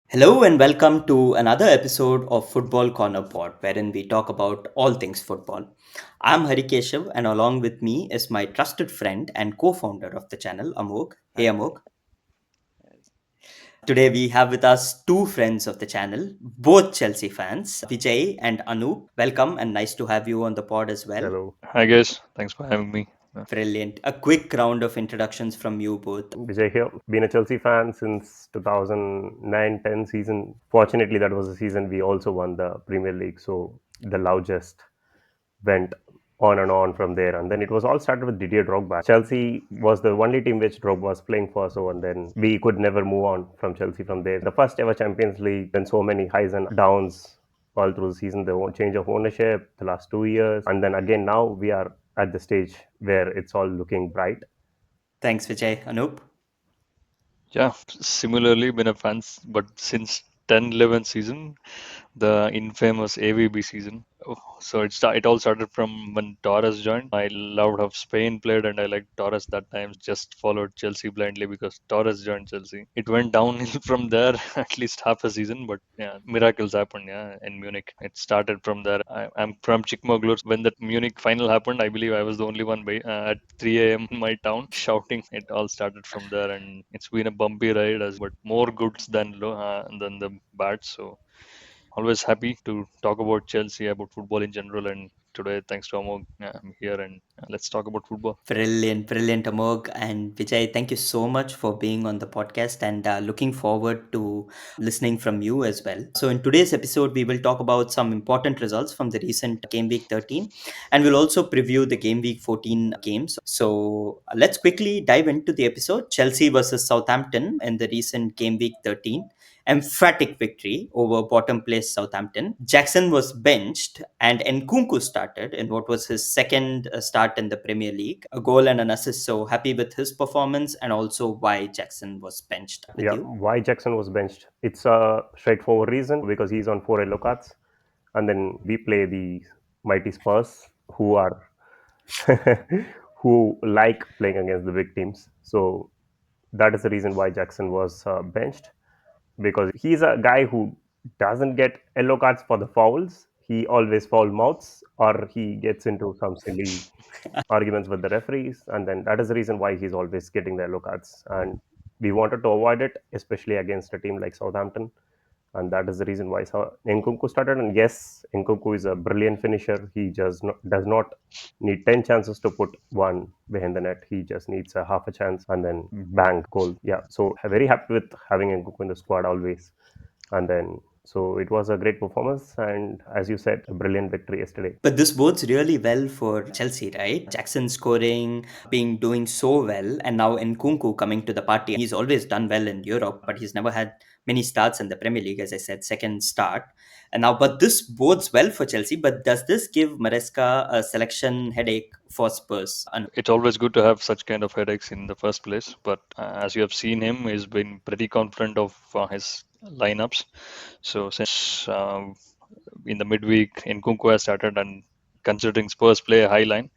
Hello and welcome to another episode of Football Corner Pod, wherein we talk about all things football. I'm Hari Keshav, and along with me is my trusted friend and co-founder of the channel, Amog. Hey, Hi, hi. Amog. Yes. Today we have with us two friends of the channel, both Chelsea fans, Vijay and Anup. Welcome and nice to have you on the pod as well. Hello, Hi guys, thanks for having me. Brilliant. A quick round of introductions from you both. Vijay here. Been a Chelsea fan since 2009-10 season. Fortunately, that was the season we also won the Premier League. So the love just went on and on from there. And then it was all started with Didier Drogba. Chelsea was the only team which Drogba was playing for. So and then we could never move on from Chelsea from there. The first ever Champions League, then so many highs and downs all through the season. The change of ownership the last 2 years, and then again now we are at the stage where it's all looking bright. Thanks, Vijay. Anup? Yeah, similarly been a fan, but since 10-11 season, the infamous AVB season. So it all started from when Torres joined. I loved how Spain played, and I liked Torres that time. Just followed Chelsea blindly because Torres joined Chelsea. It went downhill from there, at least half a season, but yeah, miracles happened. Yeah, in Munich, it started from there. I'm from Chikmagalur. When that Munich final happened, I believe I was the only one at 3 a.m. in my town shouting. It all started from there, and it's been a bumpy ride, but more goods than the bad. So always happy to talk about Chelsea, about football in general. And today, thanks to Amog, I'm here and let's talk about football. Brilliant, brilliant, Amog and Vijay. Thank you so much for being on the podcast and looking forward to listening from you as well. So, in today's episode, we will talk about some important results from the recent Game Week 13 and we'll also preview the Game Week 14 games. So, let's quickly dive into the episode. Chelsea versus Southampton in the recent Game Week 13. Emphatic victory over bottom place Southampton. Jackson was benched and Nkunku started in what was his second start in the Premier League. A goal and an assist. So happy with his performance and also why Jackson was benched with Yeah, you. why Jackson was benched? It's a straightforward reason because he's on 4 yellow cards, and then we play the mighty Spurs, who are who like playing against the big teams. So that is the reason why Jackson was benched, because he's a guy who doesn't get yellow cards for the fouls. He always foul mouths or he gets into some silly arguments with the referees, and then that is the reason why he's always getting the yellow cards. And we wanted to avoid it, especially against a team like Southampton, and that is the reason why Nkunku started. And yes, Nkunku is a brilliant finisher. He just does not need 10 chances to put one behind the net. He just needs a half a chance and then bang, goal. Yeah, so very happy with having Nkunku in the squad always. And then so it was a great performance, and as you said, a brilliant victory yesterday. But this bodes really well for Chelsea, right? Jackson scoring, being doing so well, and now Nkunku coming to the party. He's always done well in Europe, but he's never had many starts in the Premier League, as I said, second start. And now, but this bodes well for Chelsea. But does this give Maresca a selection headache for Spurs? It's always good to have such kind of headaches in the first place, but as you have seen him, he's been pretty confident of his lineups. So since in the midweek, Nkunku has started, and considering Spurs play a high line,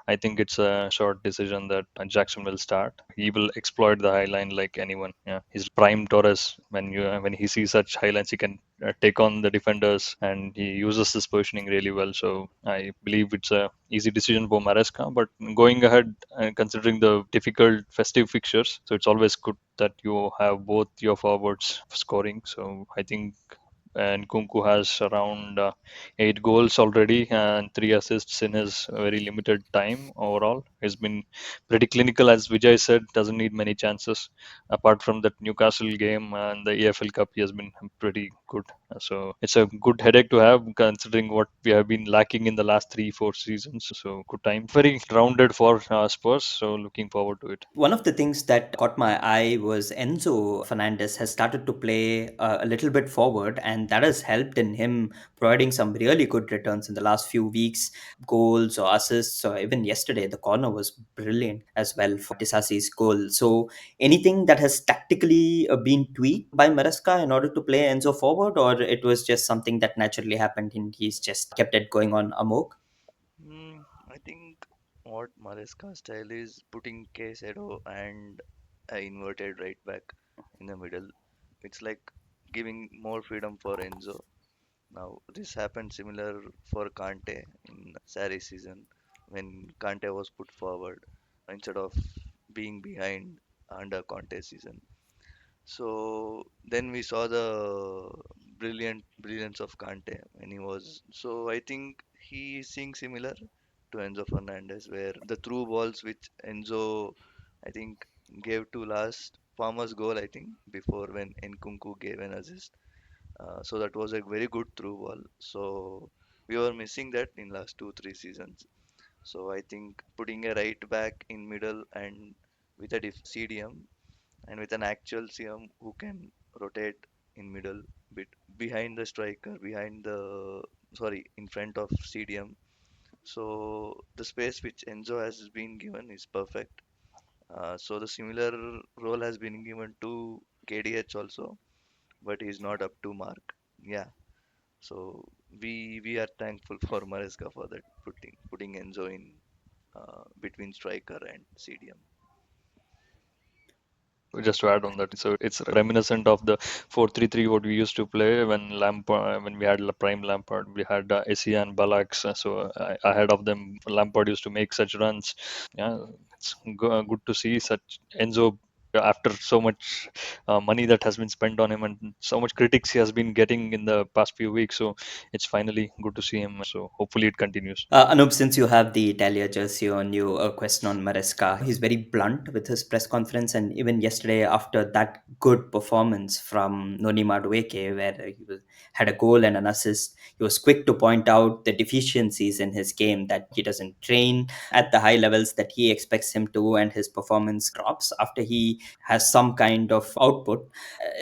I think it's a short decision that Jackson will start. He will exploit the high line like anyone. Yeah, he's prime Torres. When he sees such high lines, he can take on the defenders, and he uses this positioning really well. So I believe it's a easy decision for Maresca. But going ahead, considering the difficult festive fixtures, so it's always good that you have both your forwards scoring. So I think and Kunku has around 8 goals already and 3 assists in his very limited time overall. He's been pretty clinical, as Vijay said, doesn't need many chances. Apart from that Newcastle game and the EFL Cup, he has been pretty good. So it's a good headache to have considering what we have been lacking in the last 3-4 seasons. So good time. Very rounded for Spurs. So looking forward to it. One of the things that caught my eye was Enzo Fernandez has started to play a little bit forward, and that has helped in him providing some really good returns in the last few weeks, goals or assists, or even yesterday, the corner was brilliant as well for Disasi's goal. So, anything that has tactically been tweaked by Maresca in order to play Enzo forward, or it was just something that naturally happened and he's just kept it going on Amok? I think what Maresca style is putting Caicedo and a inverted right back in the middle. It's like giving more freedom for Enzo. Now, this happened similar for Kante in Sarri season when Kante was put forward instead of being behind under Conte season. So then we saw the brilliance of Kante when he was. So I think he is seeing similar to Enzo Fernandez, where the through balls which Enzo, I think, gave to last Farmer's goal, I think, before when Nkunku gave an assist. So that was a very good through ball. So we were missing that in last 2 3 seasons. So I think putting a right back in middle and with a CDM and with an actual CM who can rotate in middle bit behind the striker, behind the sorry, in front of CDM. So the space which Enzo has been given is perfect. So the similar role has been given to KDH also, but he's not up to mark. Yeah. So we are thankful for Maresca for that putting Enzo in between striker and CDM. Just to add on that, so it's reminiscent of the 4-3-3 what we used to play when Lampard, when we had prime Lampard, we had Essien and Ballack. So ahead of them, Lampard used to make such runs. Yeah, it's good to see such Enzo after so much money that has been spent on him and so much critics he has been getting in the past few weeks. So it's finally good to see him. So hopefully it continues. Anup, since you have the Italia jersey on you, a question on Maresca. He's very blunt with his press conference, and even yesterday, after that good performance from Noni Madueke, where had a goal and an assist, he was quick to point out the deficiencies in his game, that he doesn't train at the high levels that he expects him to, and his performance drops after he has some kind of output.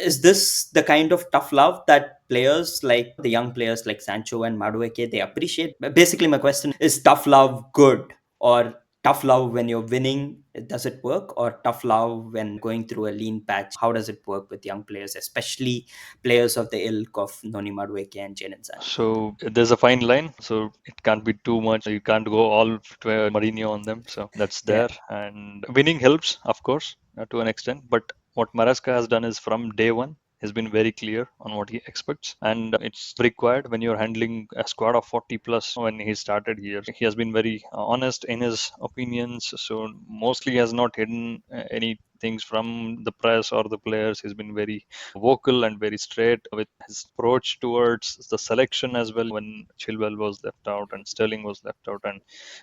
Is this the kind of tough love that players like the young players like Sancho and Madueke they appreciate? Basically, my question is: tough love good, or tough love when you're winning? Does it work, or tough love when going through a lean patch? How does it work with young players, especially players of the ilk of Noni Madueke and Jadon Sancho? So there's a fine line. So it can't be too much. You can't go all to Mourinho on them. So that's Yeah. there. And winning helps, of course, to an extent. But what Maresca has done is from day one, he's been very clear on what he expects. And it's required when you're handling a squad of 40 plus. When he started here, he has been very honest in his opinions. So mostly he has not hidden any things from the press or the players. He's been very vocal and very straight with his approach towards the selection as well. When Chilwell was left out and Sterling was left out, and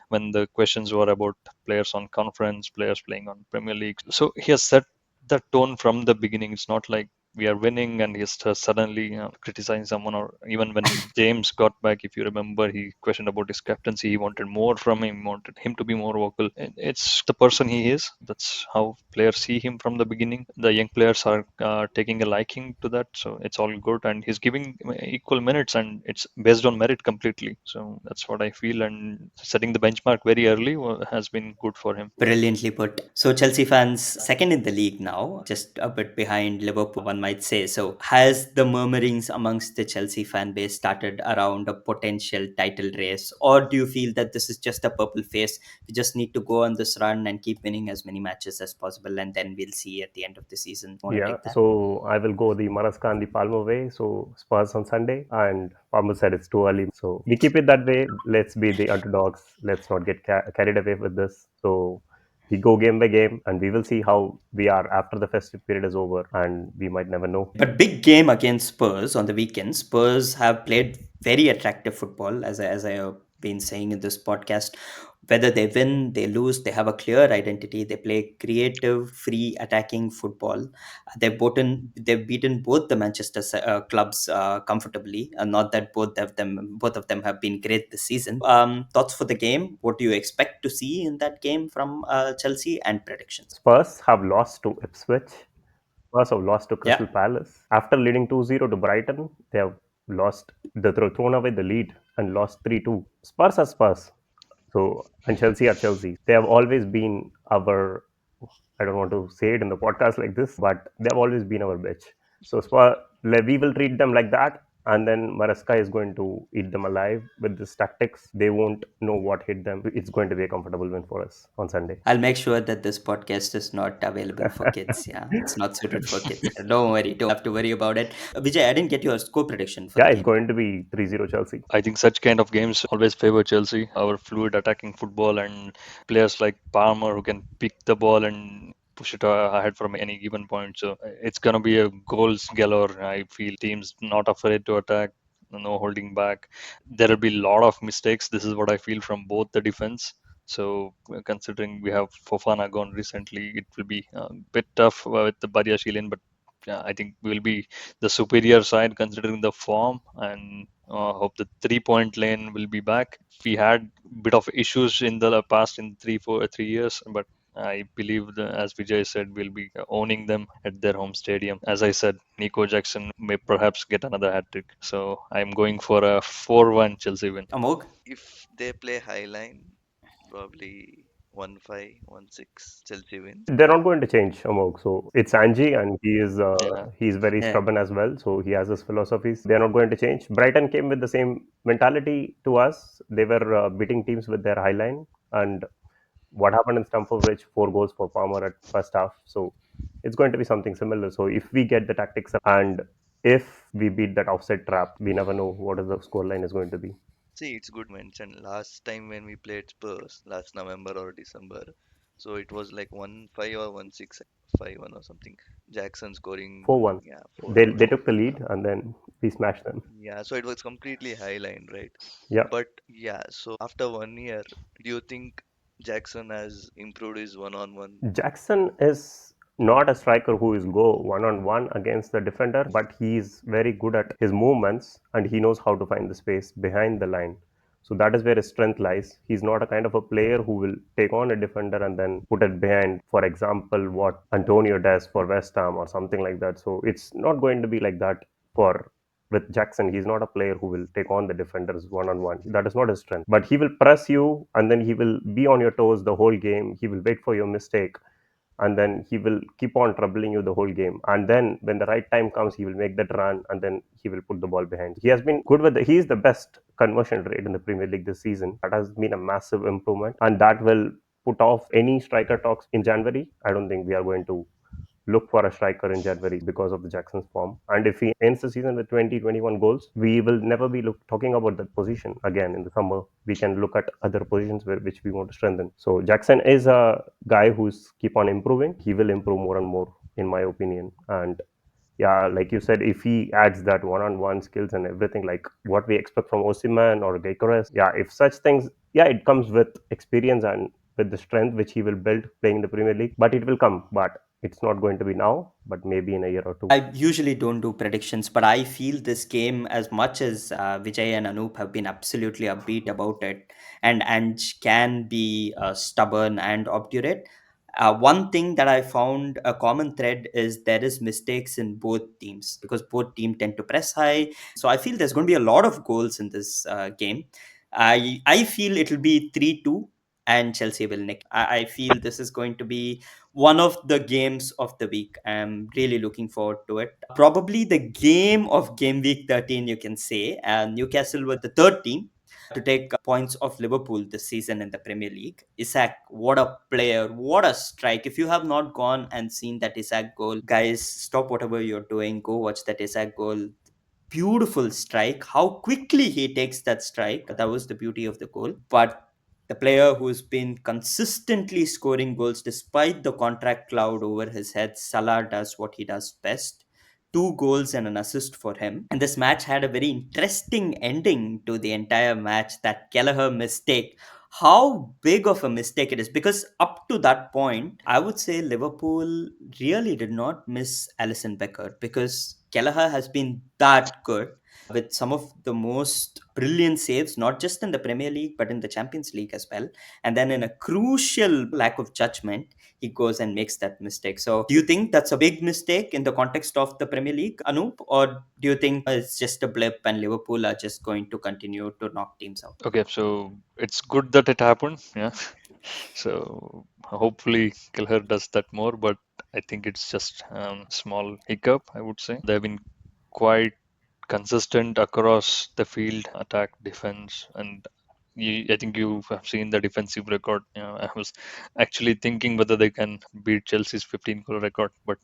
when the questions were about players on conference, players playing on Premier League, so he has set the tone from the beginning. It's not like we are winning and he's just suddenly criticizing someone. Or even when James got back, if you remember, he questioned about his captaincy. He wanted more from him, wanted him to be more vocal. It's the person he is. That's how players see him from the beginning. The young players are taking a liking to that, so it's all good. And he's giving equal minutes, and it's based on merit completely. So that's what I feel. And setting the benchmark very early has been good for him. Brilliantly put. So Chelsea fans second in the league now, just a bit behind Liverpool, one might say. So has the murmurings amongst the Chelsea fan base started around a potential title race, or do you feel that this is just a purple phase? We just need to go on this run and keep winning as many matches as possible, and then we'll see at the end of the season. Want to Yeah, take that? so I will go the Maresca and the Palmer way. So Spurs on Sunday, and Palmer said it's too early. So we keep it that way. Let's be the underdogs. Let's not get carried away with this. So we go game by game, and we will see how we are after the festive period is over, and we might never know. But big game against Spurs on the weekend. Spurs have played very attractive football, as I have been saying in this podcast. Whether they win, they lose, they have a clear identity. They play creative, free, attacking football. They've beaten both the Manchester clubs comfortably. Not that both of them have been great this season. Thoughts for the game? What do you expect to see in that game from Chelsea, and predictions? Spurs have lost to Ipswich. Spurs have lost to Yeah. Crystal Palace. After leading 2-0 to Brighton, they have lost, thrown away the lead and lost 3-2. Spurs are Spurs. So, and Chelsea are Chelsea. They have always been our, I don't want to say it in the podcast like this, but they have always been our bitch. So, we will treat them like that, and then Maresca is going to eat them alive with this tactics. They won't know what hit them. It's going to be a comfortable win for us on Sunday. I'll make sure that this podcast is not available for kids. Yeah, it's not suited for kids. Don't worry, don't have to worry about it. Vijay, I didn't get your score prediction for Yeah, the it's game. going to be 3-0 Chelsea. I think such kind of games always favor Chelsea. Our fluid attacking football and players like Palmer who can pick the ball and push it ahead from any given point. So it's gonna be a goals galore. I feel teams not afraid to attack, no holding back. There will be a lot of mistakes. This is what I feel from both the defense. So considering we have Fofana gone recently, it will be a bit tough with the Badiashile, but yeah, I think we'll be the superior side considering the form, and hope the 3 point lane will be back. We had bit of issues in the past in 3 years, but I believe, as Vijay said, we'll be owning them at their home stadium. As I said, Nico Jackson may perhaps get another hat trick. So I'm going for a 4-1 Chelsea win. Amog? If they play high line, probably 1-5, 1-6, Chelsea wins. They're not going to change Amog. So it's Angie, and Yeah. he's very Yeah. stubborn as well. So he has his philosophies. They're not going to change. Brighton came with the same mentality to us. They were beating teams with their high line, and what happened in Stamford Bridge, 4 goals for Palmer at first half. So it's going to be something similar. So if we get the tactics and if we beat that offside trap, we never know what is the scoreline is going to be. See, it's good mention. Last time when we played Spurs, last November or December, so it was like 1-5 or 1-6, 5-1 or something. Jackson scoring, 4-1. yeah, They 4-1. took the Yeah, lead and then we smashed them. yeah. So it was completely high line, right? Yeah. But yeah, so after 1 year, do you think Jackson has improved his one-on-one? Jackson is not a striker who is go one on one against the defender, but he is very good at his movements and he knows how to find the space behind the line. So that is where his strength lies. He's not a kind of a player who will take on a defender and then put it behind, for example, what Antonio does for West Ham or something like that. So it's not going to be like that for with Jackson. He's not a player who will take on the defenders one on one. That is not his strength. But he will press you and then he will be on your toes the whole game. He will wait for your mistake and then he will keep on troubling you the whole game. And then when the right time comes, he will make that run and then he will put the ball behind. He has been good with he is the best conversion rate in the Premier League this season. That has been a massive improvement and that will put off any striker talks in January. I don't think we are going to look for a striker in January because of the Jackson's form. And if he ends the season with 20, 21 goals, we will never be talking about that position again in the summer. We can look at other positions which we want to strengthen. So Jackson is a guy who's keep on improving. He will improve more and more, in my opinion. And yeah, like you said, if he adds that one-on-one skills and everything, like what we expect from Osimhen or Gyökeres, yeah, if such things, yeah, it comes with experience and with the strength which he will build playing in the Premier League, but it will come. But it's not going to be now, but maybe in a year or two. I usually don't do predictions, but I feel this game, as much as Vijay and Anup have been absolutely upbeat about it, and Ange can be stubborn and obdurate. One thing that I found a common thread is there is mistakes in both teams because both team tend to press high. So I feel there's going to be a lot of goals in this game. I feel it'll be 3-2 and Chelsea will nick. I feel this is going to be one of the games of the week. I'm really looking forward to it. Probably the game of game week 13, you can say. Newcastle were the third team to take points of Liverpool this season in the Premier League. Isaac, what a player, what a strike. If you have not gone and seen that Isaac goal, guys, stop whatever you're doing, go watch that Isaac goal. Beautiful strike. How quickly he takes that strike. That was the beauty of the goal. But the player who's been consistently scoring goals despite the contract cloud over his head, Salah does what he does best. 2 goals and an assist for him. And this match had a very interesting ending to the entire match. That Kelleher mistake, how big of a mistake it is, because up to that point, I would say Liverpool really did not miss Alison Becker because Kelleher has been that good with some of the most brilliant saves, not just in the Premier League, but in the Champions League as well. And then in a crucial lack of judgment, he goes and makes that mistake. So do you think that's a big mistake in the context of the Premier League, Anup? Or do you think it's just a blip and Liverpool are just going to continue to knock teams out? Okay, so it's good that it happened. Yeah. So hopefully Kelleher does that more, but I think it's just small hiccup, I would say. They've been quite consistent across the field, attack, defense, and I think you have seen the defensive record. I was actually thinking whether they can beat Chelsea's 15 goal record, but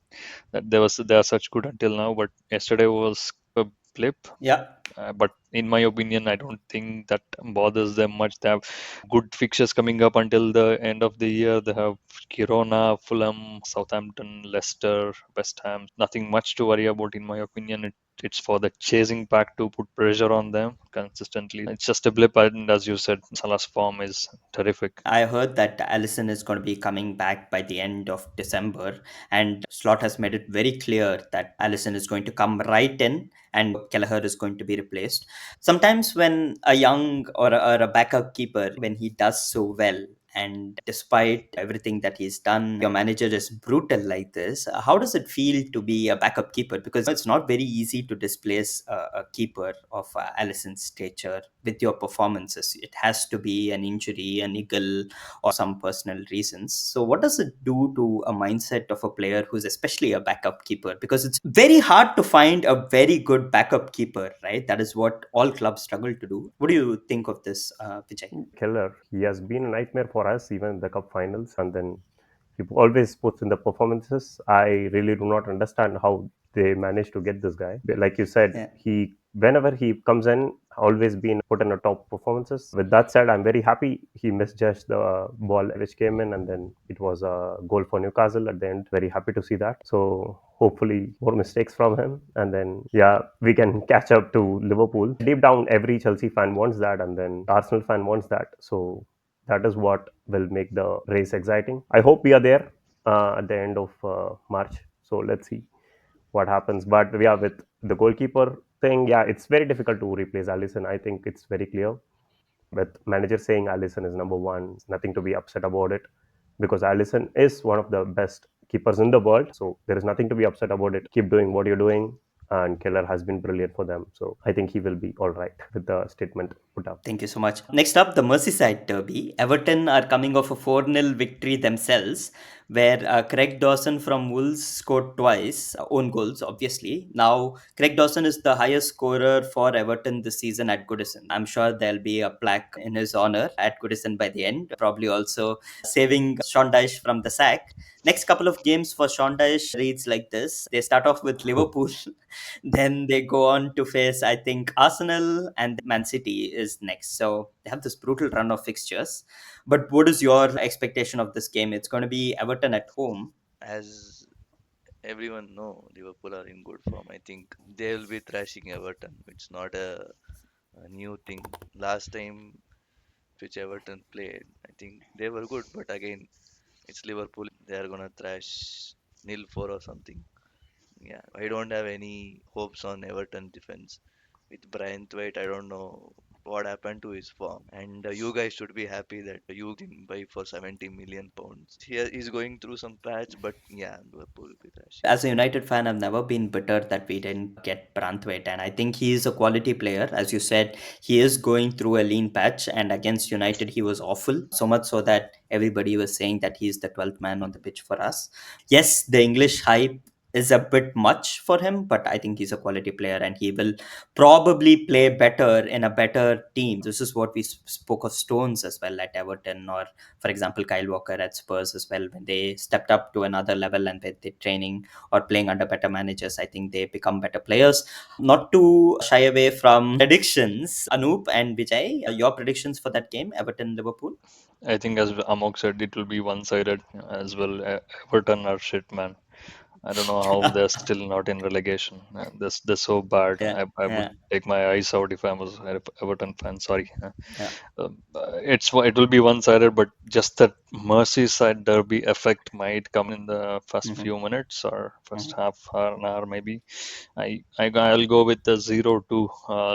they are such good until now. But yesterday was a blip. Yeah. But in my opinion, I don't think that bothers them much. They have good fixtures coming up until the end of the year. They have Girona, Fulham, Southampton, Leicester, West Ham. Nothing much to worry about, in my opinion. It's for the chasing pack to put pressure on them consistently. It's just a blip, and as you said, Salah's form is terrific. I heard that Allison is going to be coming back by the end of December, and Slot has made it very clear that Allison is going to come right in and Kelleher is going to be replaced. Sometimes, when a young or a backup keeper, when he does so well, and despite everything that he's done, your manager is brutal like this, how does it feel to be a backup keeper? Because it's not very easy to displace a keeper of Allison's stature with your performances. It has to be an injury, a niggle, or some personal reasons. So, what does it do to a mindset of a player who's especially a backup keeper? Because it's very hard to find a very good backup keeper, right? That is what all clubs struggle to do. What do you think of this, Vijay? Keller, he has been a nightmare for us, even in the cup finals, and then he always puts in the performances. I really do not understand how they managed to get this guy. Like you said, Yeah. he whenever he comes in, always been put in a top performances. With that said, I'm very happy he misjudged the ball which came in, and then it was a goal for Newcastle at the end. Very happy to see that. So hopefully more mistakes from him, and then yeah, we can catch up to Liverpool. Deep down, every Chelsea fan wants that, and then Arsenal fan wants that. So that is what will make the race exciting. I hope we are there at the end of March. So let's see what happens. But yeah, with the goalkeeper thing, yeah, it's very difficult to replace Allison. I think it's very clear. With manager saying Allison is number one, nothing to be upset about it because Allison is one of the best keepers in the world. So there is nothing to be upset about it. Keep doing what you're doing. And Keller has been brilliant for them. So I think he will be all right with the statement put up. Thank you so much. Next up, the Merseyside Derby. Everton are coming off a 4-0 victory themselves, where Craig Dawson from Wolves scored twice, own goals, obviously. Now, Craig Dawson is the highest scorer for Everton this season at Goodison. I'm sure there'll be a plaque in his honor at Goodison by the end, probably also saving Sean Dyche from the sack. Next couple of games for Sean Dyche reads like this. They start off with Liverpool, then they go on to face, I think, Arsenal, and Man City is next. So they have this brutal run of fixtures. But what is your expectation of this game? It's going to be Everton at home. As everyone know, Liverpool are in good form. I think they'll be thrashing Everton. It's not a new thing. Last time which Everton played, I think they were good, but again, it's Liverpool. They are gonna thrash 0-4 or something. Yeah, I don't have any hopes on Everton defense. With Brian Thwaite, I don't know what happened to his form. And you guys should be happy that you can buy for 70 million pounds. Here he's going through some patch, but yeah, Liverpool will be thrashing. As a United fan, I've never been bitter that we didn't get Branthwaite, and I think he is a quality player. As you said, he is going through a lean patch, and against United, he was awful. So much so that everybody was saying that he's the 12th man on the pitch for us. Yes, the English hype is a bit much for him, but I think he's a quality player, and he will probably play better in a better team. This is what we spoke of Stones as well at Everton, or for example, Kyle Walker at Spurs as well, when they stepped up to another level and with the training or playing under better managers, I think they become better players. Not to shy away from predictions, Anup and Vijay, your predictions for that game, Everton Liverpool? I think, as Amok said, it will be one-sided as well. Everton are shit, man. I don't know how they're still not in relegation. They're so bad. Yeah, I would yeah, take my eyes out if I was an Everton fan. Sorry. yeah. It will be one-sided, but just that Merseyside derby effect might come in the first Mhm, few minutes or first mhm. half an hour maybe. I'll go with the 0-2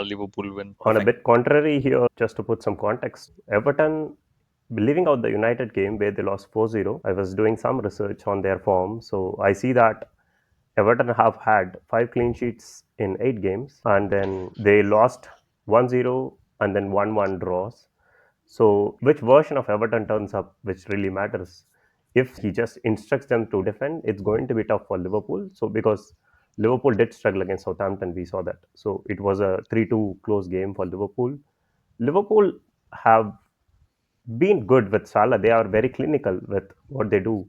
Liverpool win. On a Perfect. bit contrary here, just to put some context, Everton, leaving out the United game where they lost 4-0, I was doing some research on their form. So I see that Everton have had 5 clean sheets in 8 games, and then they lost 1-0 and then 1-1 draws. So, which version of Everton turns up, which really matters. If he just instructs them to defend, it's going to be tough for Liverpool. So, because Liverpool did struggle against Southampton. We saw that. So it was a 3-2 close game for Liverpool. Liverpool have been good with Salah. They are very clinical with what they do.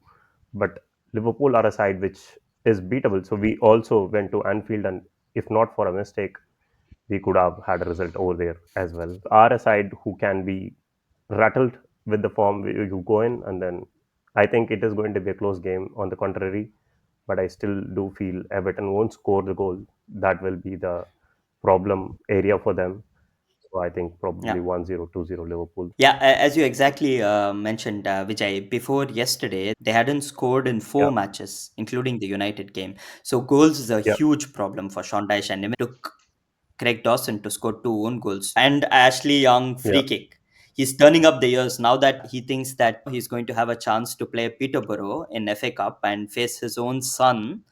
But Liverpool are a side which is beatable. So we also went to Anfield, and if not for a mistake, we could have had a result over there as well. Are a side who can be rattled with the form you go in, and then I think it is going to be a close game on the contrary. But I still do feel Everton won't score the goal. That will be the problem area for them. So I think Yeah. probably 1-0, 2-0 Liverpool. Yeah, as you exactly mentioned, Vijay, before yesterday, they hadn't scored in Yeah, 4 matches, including the United game. So goals is a yeah, huge problem for Sean Dyche, and it took Craig Dawson to score 2 own goals and Ashley Young yeah. free kick. He's turning up the years now that he thinks that he's going to have a chance to play Peterborough in FA Cup and face his own son,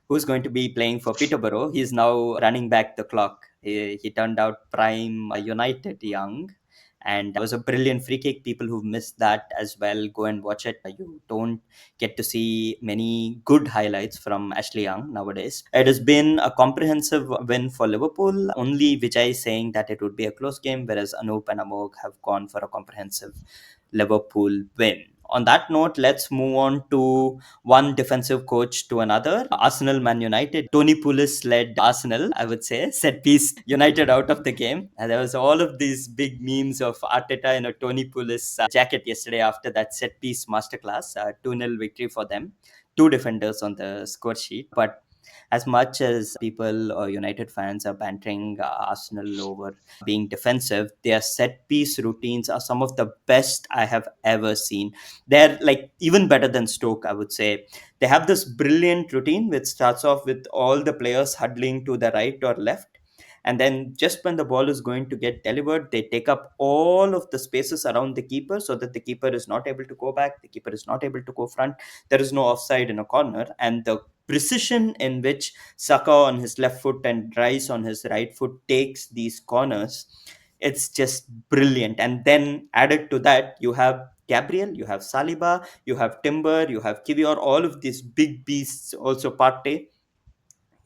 who's going to be playing for Peterborough. He's now running back the clock. He turned out prime United Young, and it was a brilliant free kick. People who've missed that as well, go and watch it. You don't get to see many good highlights from Ashley Young nowadays. It has been a comprehensive win for Liverpool. Only Vijay saying that it would be a close game, whereas Anup and Amog have gone for a comprehensive Liverpool win. On that note, let's move on to one defensive coach to another. Arsenal Man United. Tony Pulis led Arsenal, I would say. Set piece United out of the game. And there was all of these big memes of Arteta in a Tony Pulis jacket yesterday after that set piece masterclass. 2-0 victory for them. Two defenders on the score sheet. But as much as people or United fans are bantering Arsenal over being defensive, their set piece routines are some of the best I have ever seen. They're like even better than Stoke, I would say. They have this brilliant routine which starts off with all the players huddling to the right or left. And then just when the ball is going to get delivered, they take up all of the spaces around the keeper so that the keeper is not able to go back, the keeper is not able to go front. There is no offside in a corner. And the precision in which Saka on his left foot and Rice on his right foot takes these corners, it's just brilliant. And then added to that, you have Gabriel, you have Saliba, you have Timber, you have Kivior, all of these big beasts, also Partey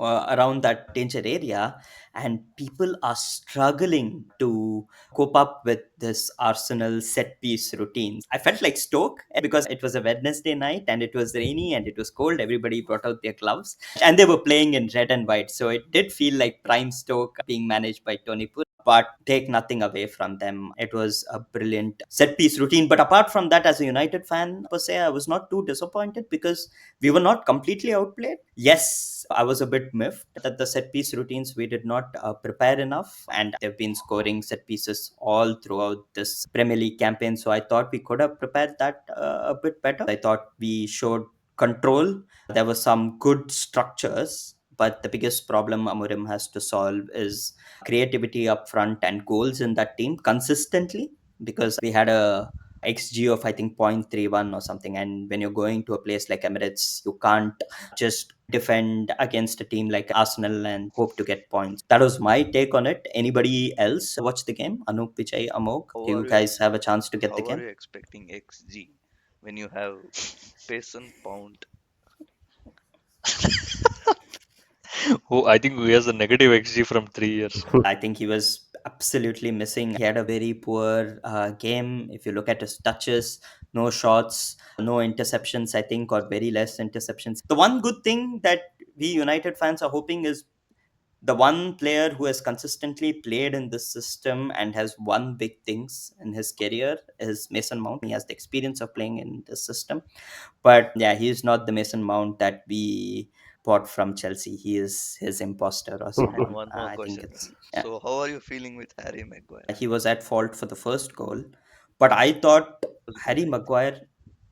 around that danger area, and people are struggling to cope up with this Arsenal set piece routines. I felt like Stoke because it was a Wednesday night and it was rainy and it was cold. Everybody brought out their gloves and they were playing in red and white, so it did feel like prime Stoke being managed by Tony Pulis. But take nothing away from them, it was a brilliant set piece routine. But apart from that, as a United fan per se, I was not too disappointed because we were not completely outplayed. Yes, I was a bit miffed that the set piece routines we did not prepare enough, and they've been scoring set pieces all throughout this Premier League campaign. So I thought we could have prepared that a bit better. I thought we showed control. There were some good structures, but the biggest problem Amorim has to solve is creativity up front and goals in that team consistently, because we had a XG of I think 0.31 or something. And when you're going to a place like Emirates, you can't just defend against a team like Arsenal and hope to get points. That was my take on it. Anybody else watch the game? Anup, Vijay, Amog, How do you are you guys have a chance to get the how are game? you expecting XG when you have Payson, Pound? Oh, I think he has a negative XG from 3 years. I think he was absolutely missing. He had a very poor game. If you look at his touches, no shots, no interceptions, I think, or very less interceptions. The one good thing that we United fans are hoping is the one player who has consistently played in this system and has won big things in his career is Mason Mount. He has the experience of playing in this system. But yeah, he's not the Mason Mount that we bought from Chelsea. He is his imposter or And someone. one more I think question. it's yeah. So, how are you feeling with Harry Maguire? He was at fault for the first goal, but I thought Was good, Harry right? Maguire,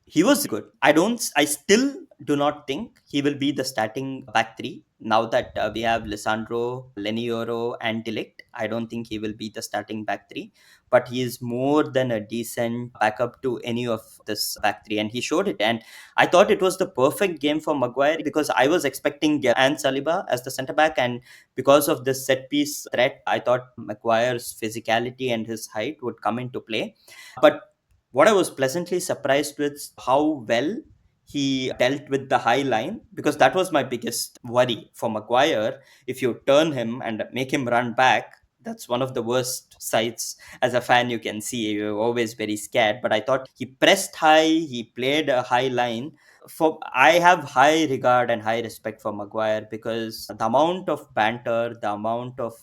he was good. I still do not think he will be the starting back three. Now that we have Lisandro, Lenioro, and Delict, I don't think he will be the starting back three. But he is more than a decent backup to any of this back three, and he showed it. And I thought it was the perfect game for Maguire because I was expecting and Saliba as the centre back, and because of this set piece threat, I thought Maguire's physicality and his height would come into play. But what I was pleasantly surprised with how well he dealt with the high line, because that was my biggest worry for Maguire. If you turn him and make him run back, that's one of the worst sights as a fan you can see. You're always very scared. But I thought he pressed high, he played a high line. For I have high regard and high respect for Maguire, because the amount of banter, the amount of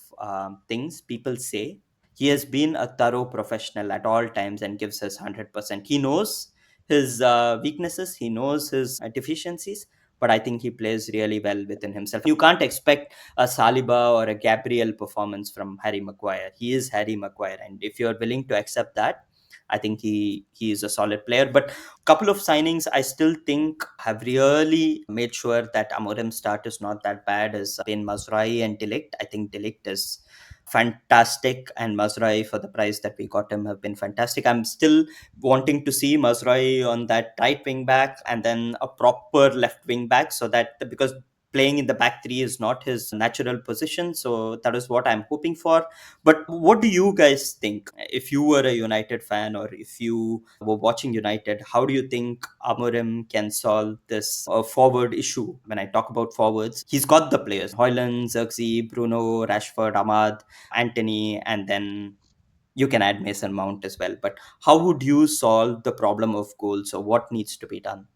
things people say, he has been a thorough professional at all times and gives us 100%. He knows his weaknesses, he knows his deficiencies, but I think he plays really well within himself. You can't expect a Saliba or a Gabriel performance from Harry Maguire. He is Harry Maguire, and if you're willing to accept that, I think he is a solid player. But couple of signings I still think have really made sure that Amorim's start is not that bad as been Mazraoui and Delict. I think Delict is fantastic, and Mazraoui, for the price that we got him, have been fantastic. I'm still wanting to see Mazraoui on that right wing back and then a proper left wing back, so that, because playing in the back three is not his natural position, so that is what I'm hoping for. But what do you guys think? If you were a United fan, or if you were watching United, how do you think Amorim can solve this forward issue? When I talk about forwards, he's got the players: Hoyland, Xerxes, Bruno, Rashford, Ahmad, Anthony, and then you can add Mason Mount as well. But how would you solve the problem of goals, or what needs to be done?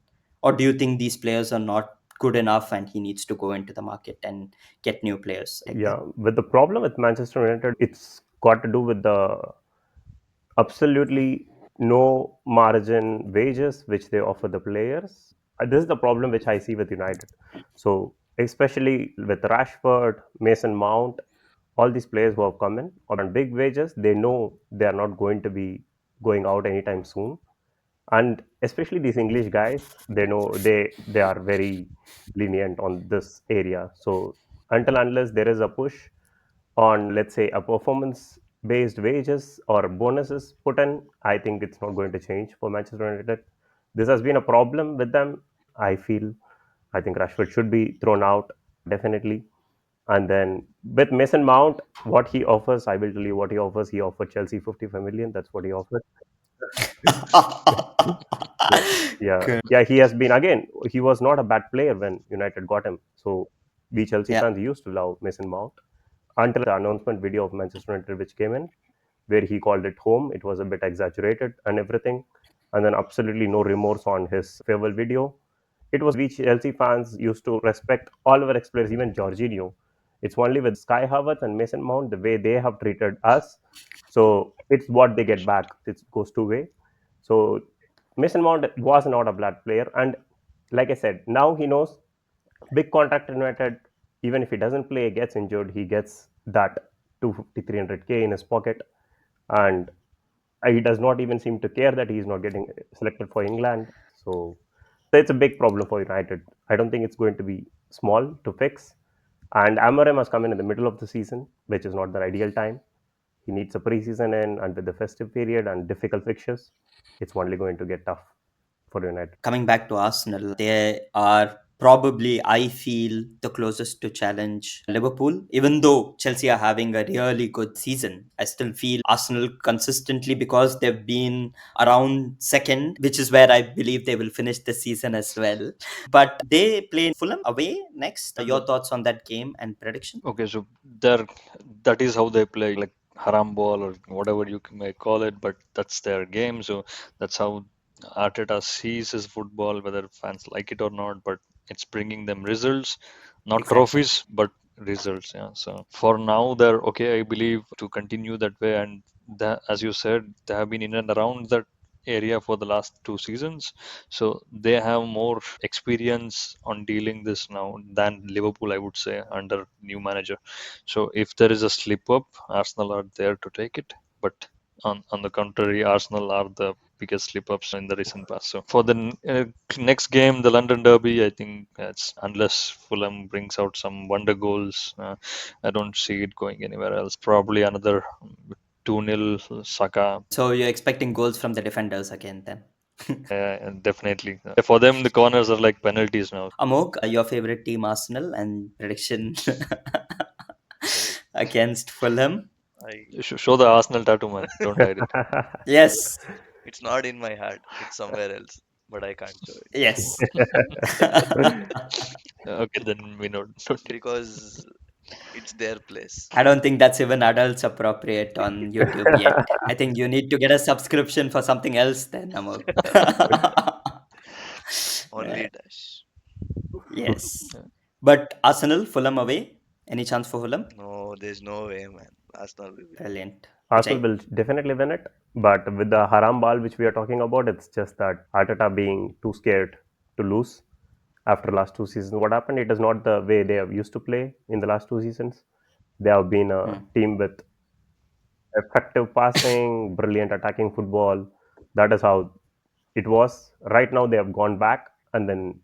Or do you think these players are not good enough and he needs to go into the market and get new players like that? Yeah, with the problem with Manchester United, it's got to do with the absolutely no margin wages which they offer the players. This is the problem which I see with United. So, especially with Rashford, Mason Mount, all these players who have come in on big wages, they know they are not going to be going out anytime soon. And especially these English guys, they know they are very lenient on this area. So until unless there is a push on, let's say, a performance based wages or bonuses put in, I think it's not going to change for Manchester United. This has been a problem with them. I feel, I think Rashford should be thrown out definitely. And then with Mason Mount, what he offers, I will tell you what he offers. He offered Chelsea 55 million. That's what he offered. So yeah, Good. yeah, he has been, again. He was not a bad player when United got him. So we Chelsea Yeah. fans used to love Mason Mount until the announcement video of Manchester United which came in, where he called it home. It was a bit exaggerated and everything, and then absolutely no remorse on his farewell video. It was we Chelsea fans used to respect all our ex-players, even Jorginho. It's only with Sky Havertz and Mason Mount the way they have treated us. So it's what they get back. It goes two way. So Mason Mount was not a bad player, and like I said, now he knows big contract United. Even if he doesn't play, gets injured, he gets that 250, 300K in his pocket, and he does not even seem to care that he is not getting selected for England. So it's a big problem for United. I don't think it's going to be small to fix. And Amorim has come in the middle of the season, which is not the ideal time. He needs a preseason in, and with the festive period and difficult fixtures, it's only going to get tough for United. Coming back to Arsenal, they are probably, I feel, the closest to challenge Liverpool. Even though Chelsea are having a really good season, I still feel Arsenal consistently, because they've been around second, which is where I believe they will finish the season as well. But they play Fulham away next. Your thoughts on that game and prediction? Okay, so there, that is how they play, like haram ball or whatever you may call it, but that's their game. So that's how Arteta sees his football, whether fans like it or not. But it's bringing them results, not Exactly. trophies, but results. Yeah. So for now, they're okay, I believe, to continue that way. And as you said, they have been in and around that area for the last two seasons, so they have more experience on dealing this now than Liverpool, I would say, under new manager. So if there is a slip up, Arsenal are there to take it. But on the contrary, Arsenal are the biggest slip ups in the recent past. So for the next game, the London Derby, I think it's, unless Fulham brings out some wonder goals, I don't see it going anywhere else. Probably another 2-0 Saka. So you're expecting goals from the defenders again then? And definitely. For them, the corners are like penalties now. Amok, your favorite team, Arsenal, and prediction I against Fulham. I Show the Arsenal tattoo, man. Don't hide it. Yes. it's not in my heart. It's somewhere else. but I can't show it Yes. Okay, then we know. because it's their place. I don't think that's even adults appropriate on YouTube yet. I think you need to get a subscription for something else then, Amok. Only dash. Yes. But Arsenal, Fulham away. Any chance for Fulham? No, there's no way, man. Arsenal will win. Brilliant. Arsenal Vijay? will definitely win it, but with the haram ball which we are talking about, it's just that Arteta being too scared to lose after last two seasons. What happened? It is not the way they have used to play in the last two seasons. They have been a Hmm. team with effective passing, brilliant attacking football. That is how it was. Right now, they have gone back, and then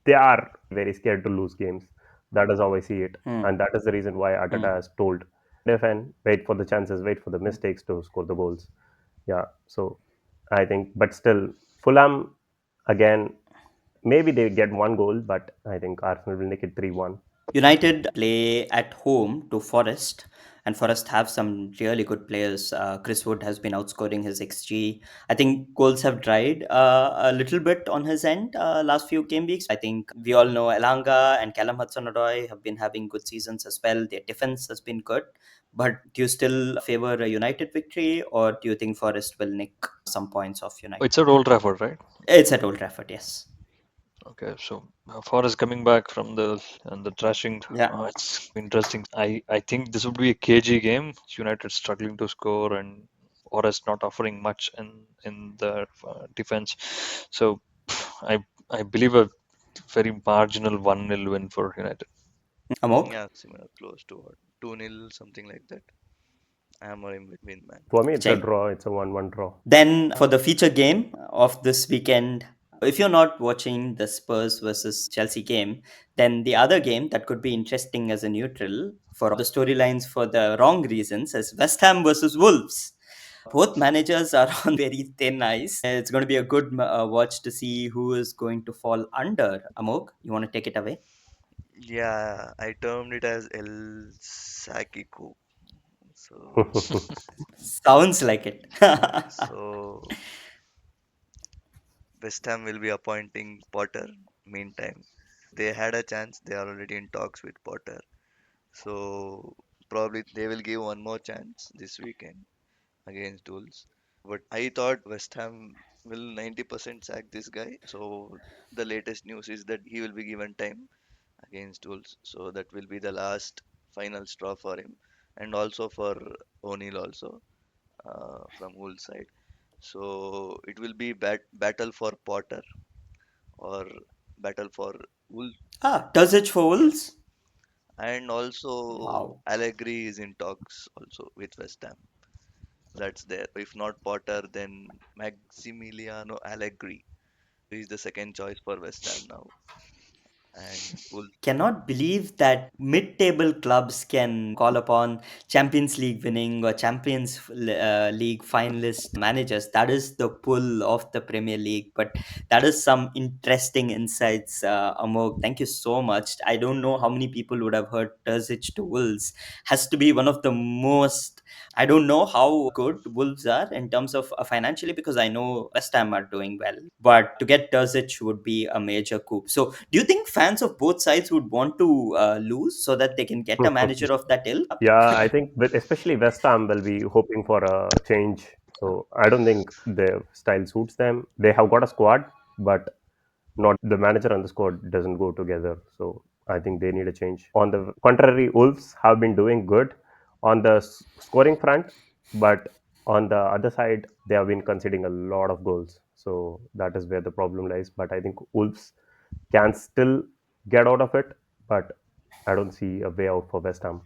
they are very scared to lose games. That is how I see it, Hmm. and that is the reason why Arteta Hmm. has told defend, wait for the chances, wait for the mistakes to score the goals. Yeah, so I think, but still, Fulham again. Maybe they get one goal, but I think Arsenal will make it 3-1. United play at home to Forest, and Forest have some really good players. Chris Wood has been outscoring his XG. I think goals have dried a little bit on his end last few game weeks. I think we all know Elanga and Callum Hudson-Odoi have been having good seasons as well. Their defense has been good. But do you still favor a United victory, or do you think Forest will nick some points off United? It's at Old Trafford, right? It's at Old Trafford, yes. Okay, so Forest coming back from the thrashing, Yeah. it's interesting. I think this would be a KG game. United struggling to score and Forest not offering much in the defense. So I I believe a very marginal 1-0 win for United. Amok? Yeah, similar, close to what? 2-0, something like that. Amorim will win, man. For me, it's a Vijay? draw. It's a 1-1 draw. Then for the feature game of this weekend, if you're not watching the Spurs versus Chelsea game, then the other game that could be interesting as a neutral for the storylines for the wrong reasons is West Ham versus Wolves. Both managers are on very thin ice. It's going to be a good watch to see who is going to fall under. Amok, you want to take it away? Yeah, I termed it as El Sakiku. So, Sounds like it. so West Ham will be appointing Potter. Meantime, they had a chance. They are already in talks with Potter. So probably they will give one more chance this weekend against Wolves. But I thought West Ham will 90% sack this guy. So the latest news is that he will be given time against Wolves. So that will be the last final straw for him, and also for O'Neill also from Wolves side. So it will be battle for Potter or battle for Wolves. Does it for Wolves? Yes, and also Wow. Allegri is in talks also with West Ham. That's there. If not Potter, then Maximiliano Allegri. He's the second choice for West Ham now. And Wolves, Cannot believe that mid-table clubs can call upon Champions League winning or Champions League finalist managers. That is the pull of the Premier League. But that is some interesting insights, Amog. Thank you so much. I don't know how many people would have heard Terzic to Wolves. Has to be one of the most. I don't know how good Wolves are in terms of financially because I know West Ham are doing well. But to get Terzic would be a major coup. So, do you think fans of both sides would want to lose so that they can get a manager of that ilk? Yeah, I think, but especially West Ham will be hoping for a change. So I don't think their style suits them. They have got a squad, but not the manager and the squad doesn't go together. So I think they need a change. On the contrary, Wolves have been doing good on the scoring front, but on the other side, they have been conceding a lot of goals. So that is where the problem lies. But I think Wolves can still get out of it, but I don't see a way out for West Ham.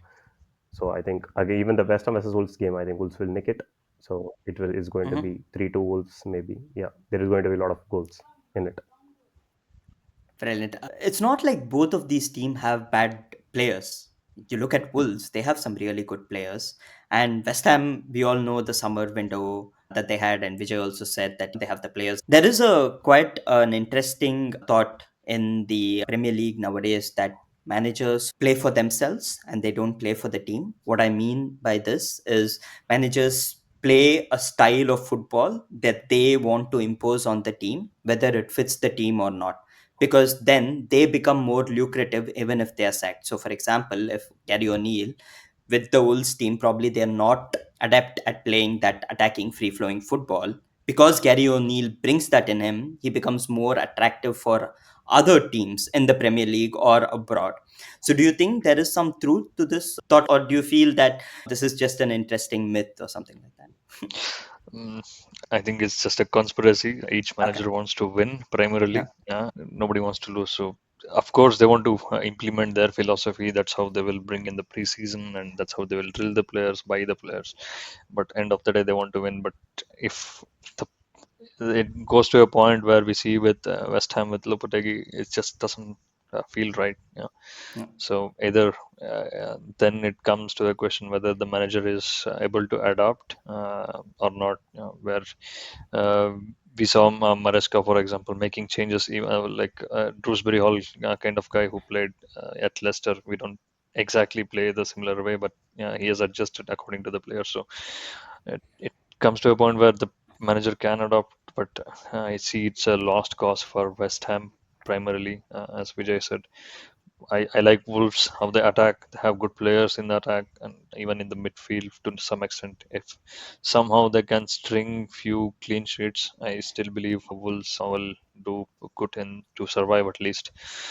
So I think again, even the West Ham versus Wolves game, I think Wolves will nick it. So it will is going to Mhm. be 3-2 Wolves maybe. Yeah, there is going to be a lot of goals in it. Brilliant. It's not like both of these teams have bad players. You look at Wolves, they have some really good players. And West Ham, we all know the summer window that they had, and Vijay also said that they have the players. There is a quite an interesting thought in the Premier League nowadays that managers play for themselves and they don't play for the team. What I mean by this is managers play a style of football that they want to impose on the team, whether it fits the team or not. Because then they become more lucrative even if they are sacked. So, for example, if Gary O'Neill with the Wolves team, probably they're not adept at playing that attacking, free flowing football. Because Gary O'Neill brings that in him, he becomes more attractive for other teams in the Premier League or abroad. So, do you think there is some truth to this thought, or do you feel that this is just an interesting myth or something like that? Mm, I think it's just a conspiracy. Each Okay. manager wants to win Yeah. primarily. Yeah, nobody wants to lose. So, of course, they want to implement their philosophy. That's how they will bring in the preseason, and that's how they will drill the players, buy the players. But end of the day, they want to win. But if the it goes to a point where we see with West Ham with Lopetegui, it just doesn't feel right. Yeah. Yeah. So either then it comes to a question whether the manager is able to adapt or not. Where uh, we saw Maresca, for example, making changes, even, like Drewsbury Hall kind of guy who played at Leicester. We don't exactly play the similar way, but he has adjusted according to the player. So it comes to a point where the manager can adopt, but I see it's a lost cause for West Ham primarily, as Vijay said. I like Wolves, how they attack. They have good players in the attack and even in the midfield to some extent. If somehow they can string few clean sheets, I still believe Wolves will do good in to survive at least.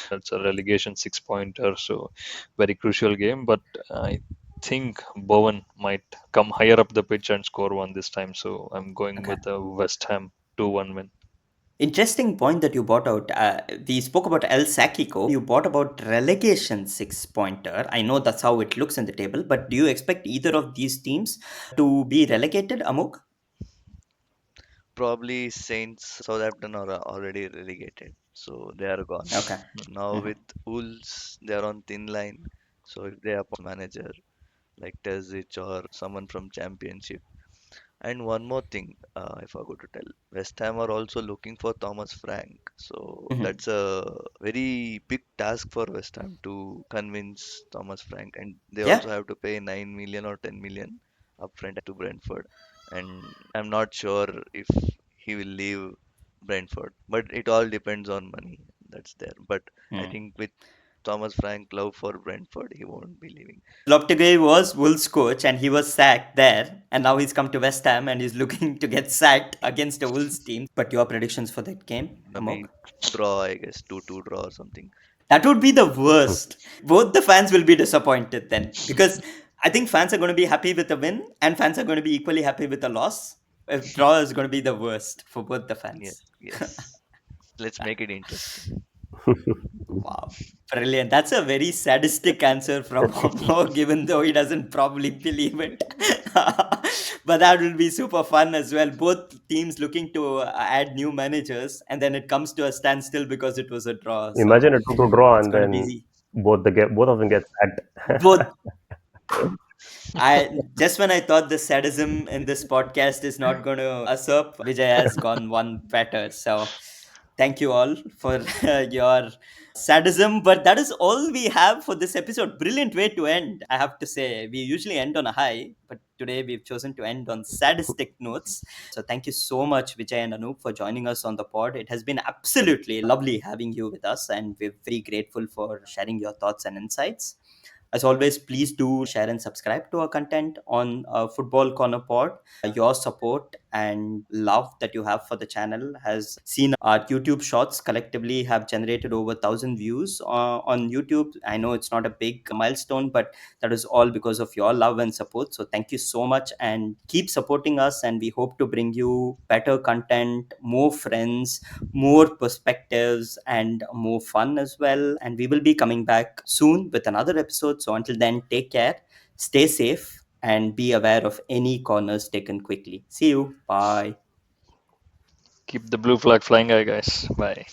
It's a relegation 6 pointer, so very crucial game. But I think Bowen might come higher up the pitch and score one this time. So I'm going Okay. with a West Ham 2-1 win. Interesting point that you brought out. We spoke about El Sakiko. You brought about relegation six pointer. I know that's how it looks in the table, but do you expect either of these teams to be relegated, Amok? Probably Saints, Southampton are already relegated, so they are gone. Okay. Now Mhm. with Wolves, they are on thin line. So if they appoint manager like Terzic or someone from Championship. And one more thing, I forgot to tell. West Ham are also looking for Thomas Frank. So Mhm. that's a very big task for West Ham to convince Thomas Frank. And they Yeah. also have to pay 9 million or 10 million upfront to Brentford. And I'm not sure if he will leave Brentford. But it all depends on money that's there. But I Hmm. think with Thomas Frank love for Brentford, he won't be leaving. Lopetegui was Wolves coach and he was sacked there, and now he's come to West Ham and he's looking to get sacked against a Wolves team. But your predictions for that game, Gonna be Amok? draw, I guess, 2-2 draw or something. That would be the worst. Both the fans will be disappointed then because I think fans are going to be happy with the win and fans are going to be equally happy with the loss. A draw is going to be the worst for both the Yes, fans. yes. Let's make it interesting. Wow. Brilliant. That's a very sadistic answer from Homo, given though he doesn't probably believe it. But that will be super fun as well. Both teams looking to add new managers, and then it comes to a standstill because it was a draw. So Imagine a 2-2 draw it's and going to then be both of them get sacked. both. I just when I thought the sadism in this podcast is not going to usurp, Vijay has gone one better. So thank you all for your sadism. But that is all we have for this episode. Brilliant way to end, I have to say. We usually end on a high, but today we've chosen to end on sadistic notes. So thank you so much, Vijay and Anup, for joining us on the pod. It has been absolutely lovely having you with us, and we're very grateful for sharing your thoughts and insights. As always, please do share and subscribe to our content on Football Corner Pod. Your support and love that you have for the channel has seen our YouTube shorts collectively have generated over 1,000 views on YouTube. I know it's not a big milestone, but that is all because of your love and support. So thank you so much and keep supporting us. And we hope to bring you better content, more friends, more perspectives, and more fun as well. And we will be coming back soon with another episode. So until then, take care, stay safe, and be aware of any corners taken quickly. See you. Bye. Keep the blue flag flying, guys. Bye.